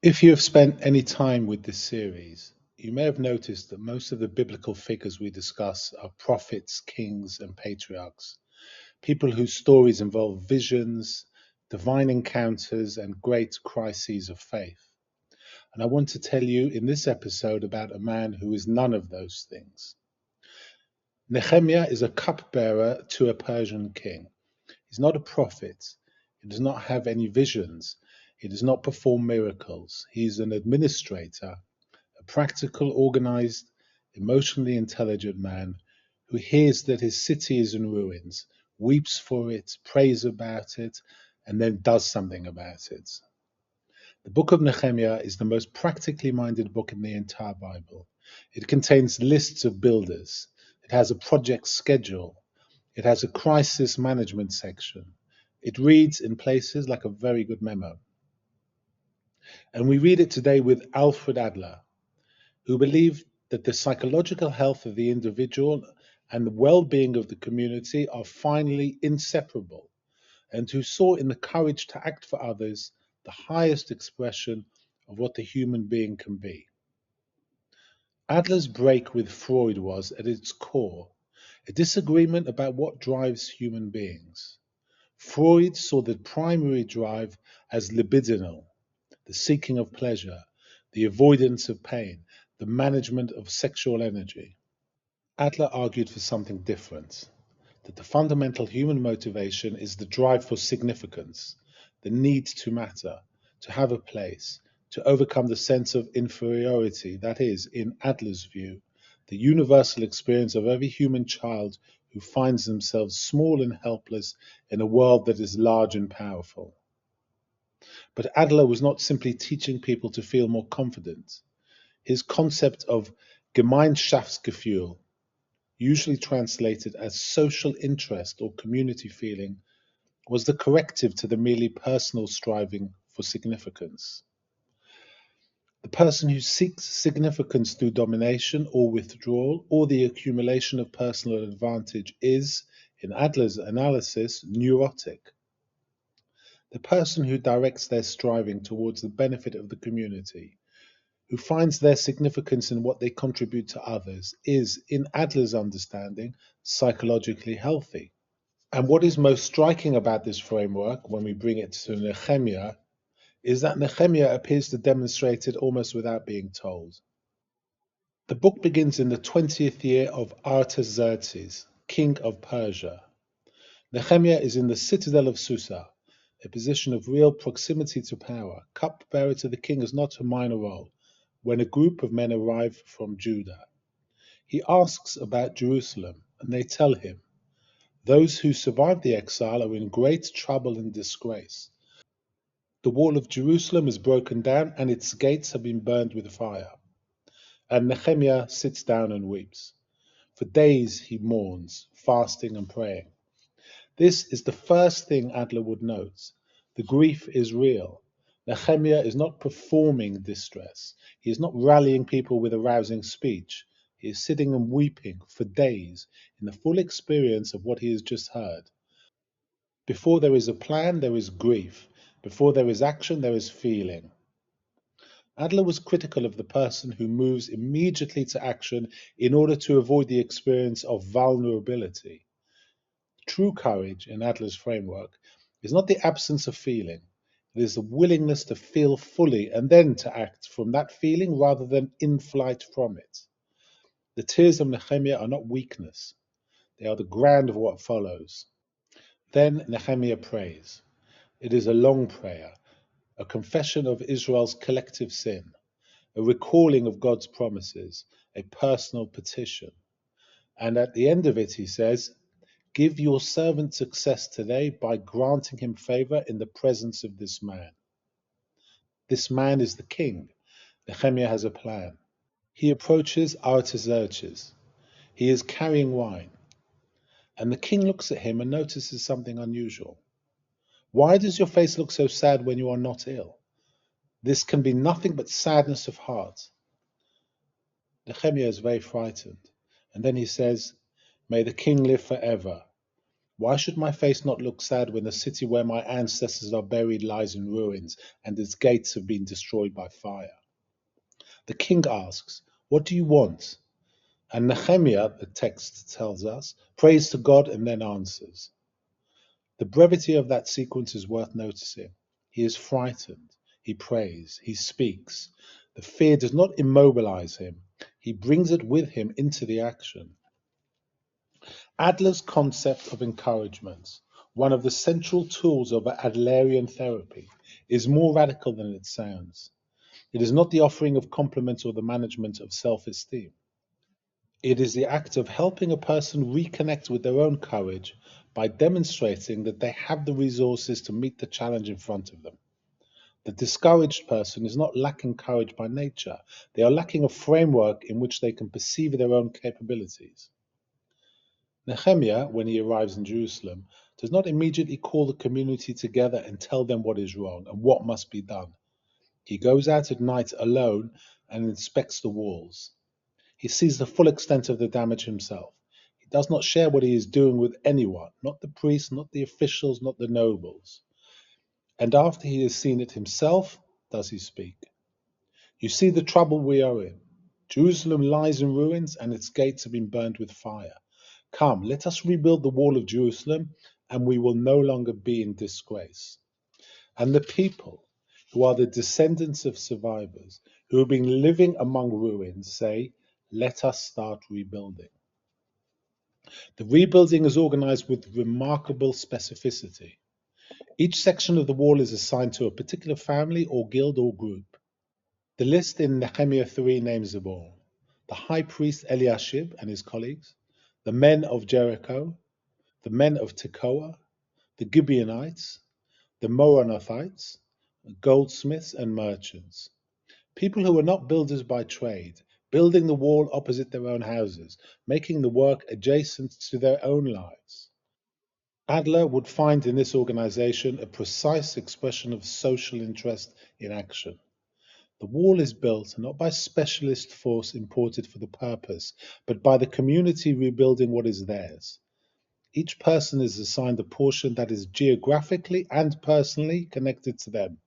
If you have spent any time with this series, you may have noticed that most of the biblical figures we discuss are prophets, kings, and patriarchs, people whose stories involve visions, divine encounters, and great crises of faith. And I want to tell you in this episode about a man who is none of those things. Nehemiah is a cupbearer to a Persian king. He's not a prophet. He does not have any visions. He does not perform miracles. He's an administrator, a practical, organized, emotionally intelligent man who hears that his city is in ruins, weeps for it, prays about it, and then does something about it. The Book of Nehemiah is the most practically minded book in the entire Bible. It contains lists of builders. It has a project schedule. It has a crisis management section. It reads in places like a very good memo. And we read it today with Alfred Adler, who believed that the psychological health of the individual and the well-being of the community are finally inseparable, and who saw in the courage to act for others the highest expression of what the human being can be. Adler's break with Freud was, at its core, a disagreement about what drives human beings. Freud saw the primary drive as libidinal, the seeking of pleasure, the avoidance of pain, the management of sexual energy. Adler argued for something different, that the fundamental human motivation is the drive for significance, the need to matter, to have a place, to overcome the sense of inferiority that is, in Adler's view, the universal experience of every human child who finds themselves small and helpless in a world that is large and powerful. But Adler was not simply teaching people to feel more confident. His concept of Gemeinschaftsgefühl, usually translated as social interest or community feeling, was the corrective to the merely personal striving for significance. The person who seeks significance through domination or withdrawal or the accumulation of personal advantage is, in Adler's analysis, neurotic. The person who directs their striving towards the benefit of the community, who finds their significance in what they contribute to others, is, in Adler's understanding, psychologically healthy. And what is most striking about this framework when we bring it to Nehemiah is that Nehemiah appears to demonstrate it almost without being told. The book begins in the 20th year of Artaxerxes, king of Persia. Nehemiah is in the citadel of Susa, a position of real proximity to power. Cupbearer to the king is not a minor role when a group of men arrive from Judah. He asks about Jerusalem, and they tell him, those who survived the exile are in great trouble and disgrace. The wall of Jerusalem is broken down, and its gates have been burned with fire. And Nehemiah sits down and weeps. For days he mourns, fasting and praying. This is the first thing Adler would note. The grief is real. Nehemiah is not performing distress. He is not rallying people with a rousing speech. He is sitting and weeping for days in the full experience of what he has just heard. Before there is a plan, there is grief. Before there is action, there is feeling. Adler was critical of the person who moves immediately to action in order to avoid the experience of vulnerability. True courage, in Adler's framework, is not the absence of feeling. It is the willingness to feel fully and then to act from that feeling rather than in flight from it. The tears of Nehemiah are not weakness. They are the ground of what follows. Then Nehemiah prays. It is a long prayer, a confession of Israel's collective sin, a recalling of God's promises, a personal petition. And at the end of it, he says, give your servant success today by granting him favor in the presence of this man. This man is the king. Nehemiah has a plan. He approaches Artaxerxes. He is carrying wine. And the king looks at him and notices something unusual. Why does your face look so sad when you are not ill? This can be nothing but sadness of heart. Nehemiah is very frightened. And then he says, may the king live forever. Why should my face not look sad when the city where my ancestors are buried lies in ruins and its gates have been destroyed by fire? The king asks, "What do you want?" And Nehemiah, the text tells us, prays to God and then answers. The brevity of that sequence is worth noticing. He is frightened. He prays. He speaks. The fear does not immobilize him. He brings it with him into the action. Adler's concept of encouragement, one of the central tools of Adlerian therapy, is more radical than it sounds. It is not the offering of compliments or the management of self-esteem. It is the act of helping a person reconnect with their own courage by demonstrating that they have the resources to meet the challenge in front of them. The discouraged person is not lacking courage by nature. They are lacking a framework in which they can perceive their own capabilities. Nehemiah, when he arrives in Jerusalem, does not immediately call the community together and tell them what is wrong and what must be done. He goes out at night alone and inspects the walls. He sees the full extent of the damage himself. He does not share what he is doing with anyone, not the priests, not the officials, not the nobles. And after he has seen it himself, does he speak? You see the trouble we are in. Jerusalem lies in ruins and its gates have been burned with fire. Come, let us rebuild the wall of Jerusalem, and we will no longer be in disgrace. And the people, who are the descendants of survivors, who have been living among ruins, say, let us start rebuilding. The rebuilding is organized with remarkable specificity. Each section of the wall is assigned to a particular family or guild or group. The list in Nehemiah 3 names them all: the high priest Eliashib and his colleagues, the men of Jericho, the men of Tekoa, the Gibeonites, the Moronothites, goldsmiths and merchants. People who were not builders by trade, building the wall opposite their own houses, making the work adjacent to their own lives. Adler would find in this organization a precise expression of social interest in action. The wall is built not by specialist force imported for the purpose, but by the community rebuilding what is theirs. Each person is assigned a portion that is geographically and personally connected to them.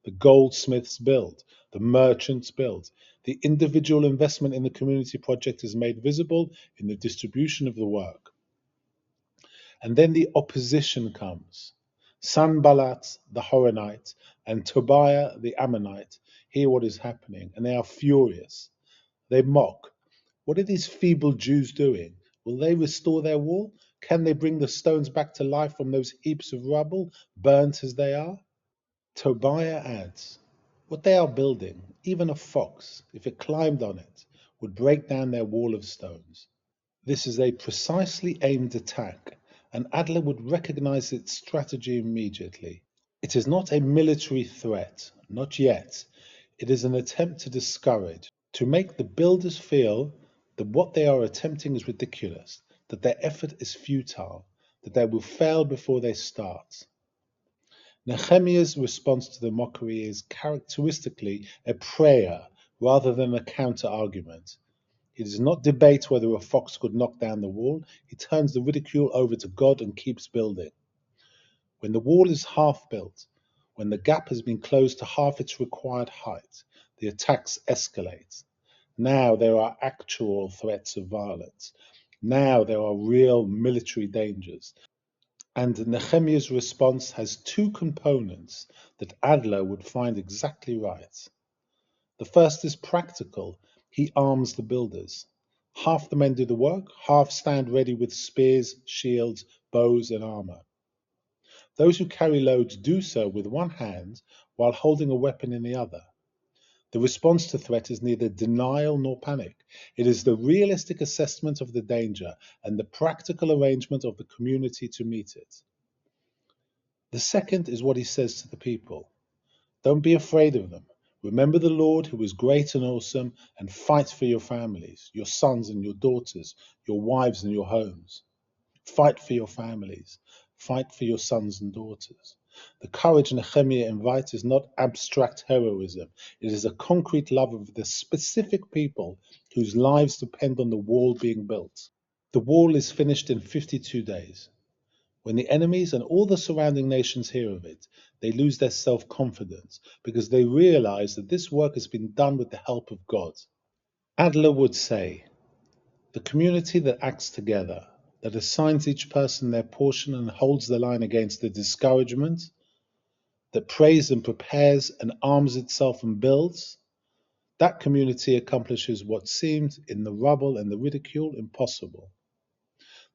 The goldsmiths build, the merchants build. The individual investment in the community project is made visible in the distribution of the work. And then the opposition comes. Sanballat, the Horonite, and Tobiah, the Ammonite, hear what is happening, and they are furious. They mock. What are these feeble Jews doing? Will they restore their wall? Can they bring the stones back to life from those heaps of rubble, burnt as they are? Tobiah adds, what they are building, even a fox, if it climbed on it, would break down their wall of stones. This is a precisely aimed attack, and Adler would recognize its strategy immediately. It is not a military threat, not yet. It is an attempt to discourage, to make the builders feel that what they are attempting is ridiculous, that their effort is futile, that they will fail before they start. Nehemiah's response to the mockery is characteristically a prayer rather than a counter-argument. He does not debate whether a fox could knock down the wall. He turns the ridicule over to God and keeps building. When the wall is half built, when the gap has been closed to half its required height, the attacks escalate. Now there are actual threats of violence. Now there are real military dangers. And Nehemiah's response has two components that Adler would find exactly right. The first is practical. He arms the builders. Half the men do the work, half stand ready with spears, shields, bows, and armor. Those who carry loads do so with one hand while holding a weapon in the other. The response to threat is neither denial nor panic. It is the realistic assessment of the danger and the practical arrangement of the community to meet it. The second is what he says to the people. Don't be afraid of them. Remember the Lord who is great and awesome, and fight for your families, your sons and your daughters, your wives and your homes. Fight for your families. Fight for your sons and daughters. The courage Nehemiah invites is not abstract heroism. It is a concrete love of the specific people whose lives depend on the wall being built. The wall is finished in 52 days. When the enemies and all the surrounding nations hear of it, they lose their self-confidence because they realize that this work has been done with the help of God. Adler would say, the community that acts together, that assigns each person their portion and holds the line against the discouragement, that prays and prepares and arms itself and builds, that community accomplishes what seemed in the rubble and the ridicule impossible.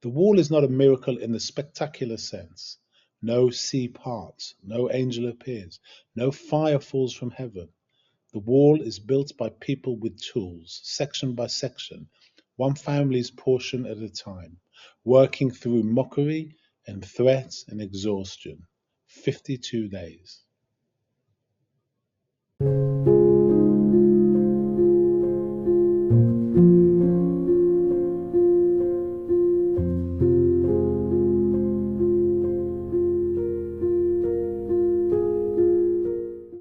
The wall is not a miracle in the spectacular sense. No sea parts, no angel appears, no fire falls from heaven. The wall is built by people with tools, section by section, one family's portion at a time, working through mockery and threats and exhaustion. 52 days.